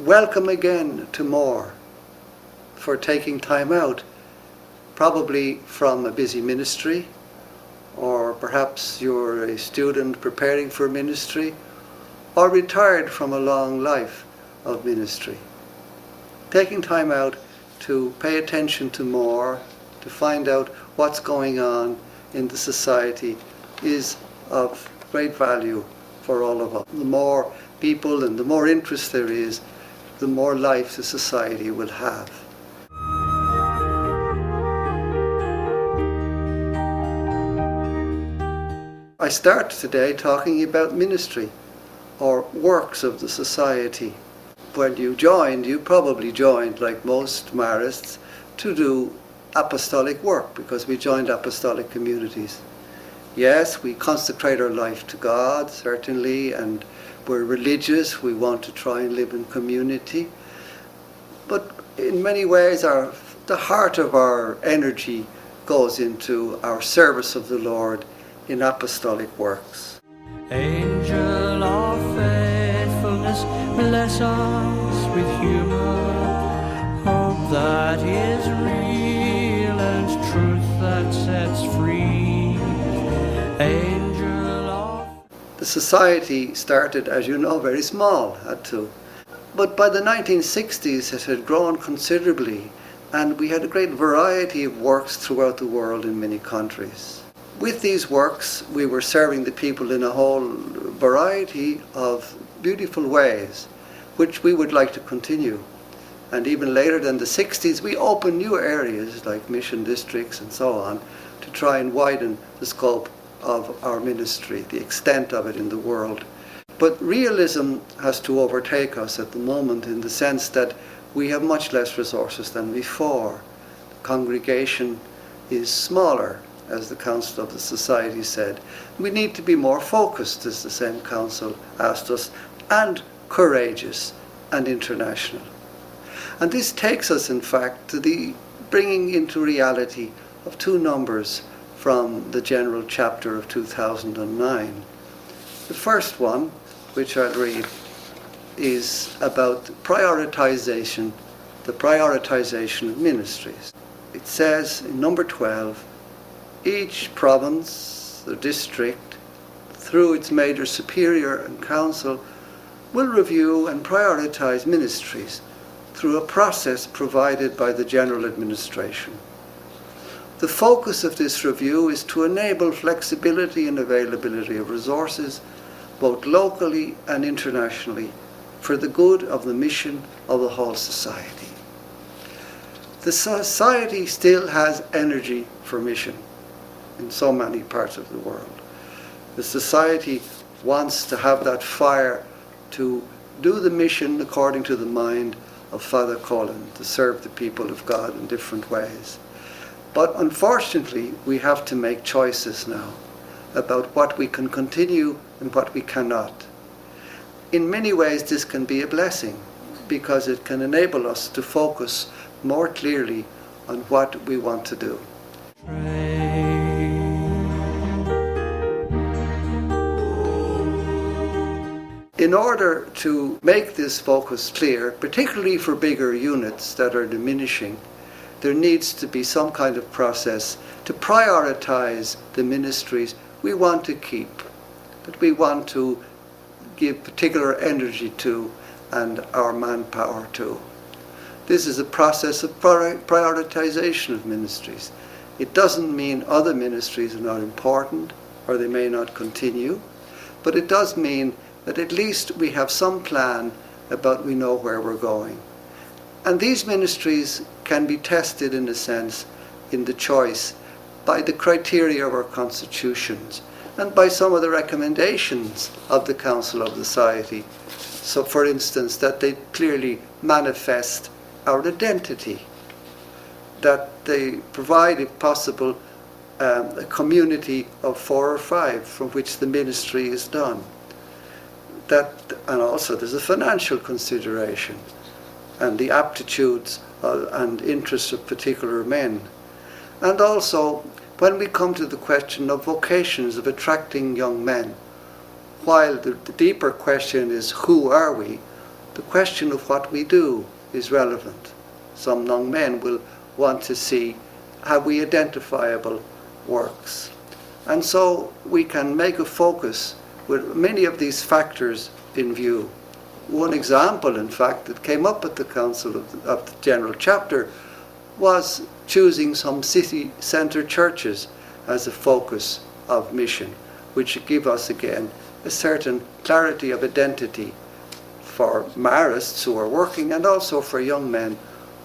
welcome again to more for taking time out, probably from a busy ministry, or perhaps you're a student preparing for ministry, or retired from a long life of ministry. Taking time out to pay attention to more, to find out what's going on in the society is of great value for all of us. The more people and the more interest there is, the more life the society will have. I start today talking about ministry, or works of the society. When you probably joined, like most Marists, to do apostolic work, because we joined apostolic communities. Yes, we consecrate our life to God, certainly, and we're religious, we want to try and live in community. But in many ways, the heart of our energy goes into our service of the Lord in apostolic works. Angel of faithfulness, bless us with humor, hope that is real and truth that sets free. Angel of... The society started, as you know, very small, had to. But by the 1960s it had grown considerably, and we had a great variety of works throughout the world in many countries. With these works, we were serving the people in a whole variety of beautiful ways, which we would like to continue. And even later than the 60s, we opened new areas like mission districts and so on to try and widen the scope of our ministry, the extent of it in the world. But realism has to overtake us at the moment in the sense that we have much less resources than before. The congregation is smaller, as the Council of the Society said. We need to be more focused, as the same Council asked us, and courageous and international. And this takes us, in fact, to the bringing into reality of two numbers from the General Chapter of 2009. The first one, which I'll read, is about the prioritization of ministries. It says in number 12, each province, the district, through its major superior and council, will review and prioritize ministries through a process provided by the general administration. The focus of this review is to enable flexibility and availability of resources, both locally and internationally, for the good of the mission of the whole society. The society still has energy for mission in so many parts of the world. The society wants to have that fire to do the mission according to the mind of Father Colin, to serve the people of God in different ways. But unfortunately, we have to make choices now about what we can continue and what we cannot. In many ways, this can be a blessing because it can enable us to focus more clearly on what we want to do. In order to make this focus clear, particularly for bigger units that are diminishing, there needs to be some kind of process to prioritize the ministries we want to keep, that we want to give particular energy to and our manpower to. This is a process of prioritization of ministries. It doesn't mean other ministries are not important or they may not continue, but it does mean that at least we have some plan about we know where we're going. And these ministries can be tested, in a sense, in the choice by the criteria of our constitutions and by some of the recommendations of the Council of the Society. So, for instance, that they clearly manifest our identity, that they provide, if possible, a community of 4 or 5 from which the ministry is done. And also there's a financial consideration and the aptitudes and interests of particular men. And also, when we come to the question of vocations, of attracting young men, while the deeper question is who are we, the question of what we do is relevant. Some young men will want to see, have we identifiable works? And so we can make a focus with many of these factors in view. One example, in fact, that came up at the Council of the General Chapter was choosing some city centre churches as a focus of mission, which give us again a certain clarity of identity for Marists who are working and also for young men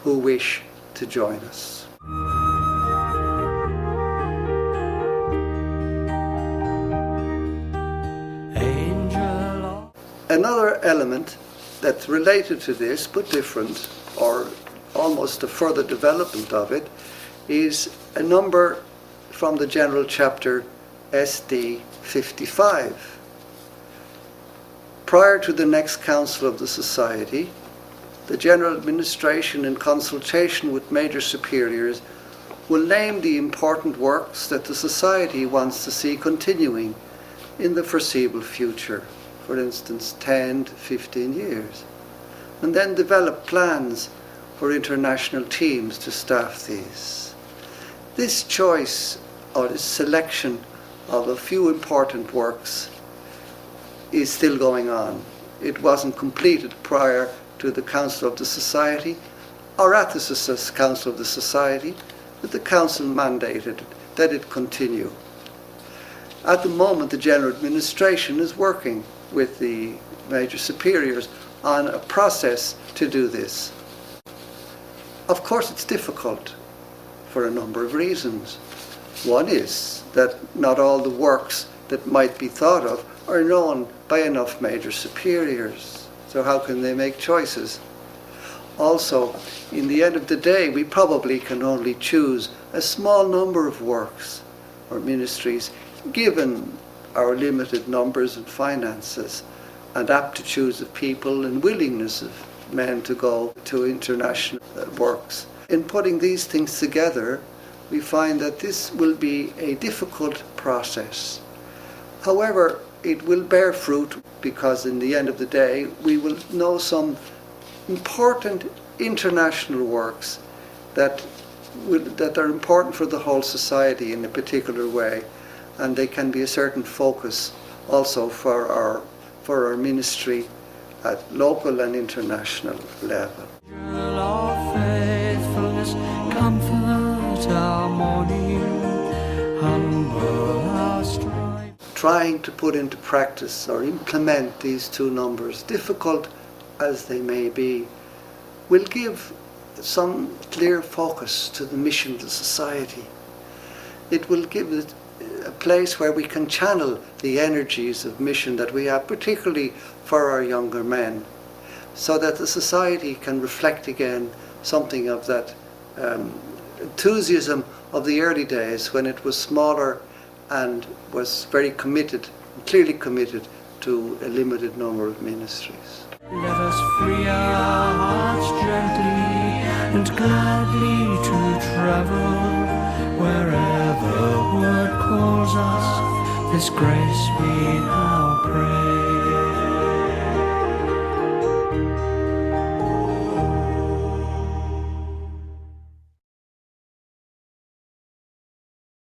who wish to join us. Another element that's related to this, but different, or almost a further development of it, is a number from the General Chapter SD 55. Prior to the next Council of the Society, the General Administration, in consultation with major superiors, will name the important works that the Society wants to see continuing in the foreseeable future. For instance, 10 to 15 years, and then develop plans for international teams to staff these. This choice or this selection of a few important works is still going on. It wasn't completed prior to the Council of the Society or at the Council of the Society, but the Council mandated that it continue. At the moment, the General Administration is working with the major superiors on a process to do this. Of course, it's difficult for a number of reasons. One is that not all the works that might be thought of are known by enough major superiors. So how can they make choices? Also, in the end of the day, we probably can only choose a small number of works or ministries given our limited numbers and finances and aptitudes of people and willingness of men to go to international works. In putting these things together, we find that this will be a difficult process. However, it will bear fruit because in the end of the day, we will know some important international works that are important for the whole society in a particular way, and they can be a certain focus also for our ministry at local and international level. Our faithfulness, comfort our mourning, humble our strife. Trying to put into practice or implement these two numbers, difficult as they may be, will give some clear focus to the mission of the society. It will give it a place where we can channel the energies of mission that we have, particularly for our younger men, so that the society can reflect again something of that enthusiasm of the early days when it was smaller and was very committed, clearly committed to a limited number of ministries. Let us free our hearts gently and gladly to travel wherever word calls us. This grace we have.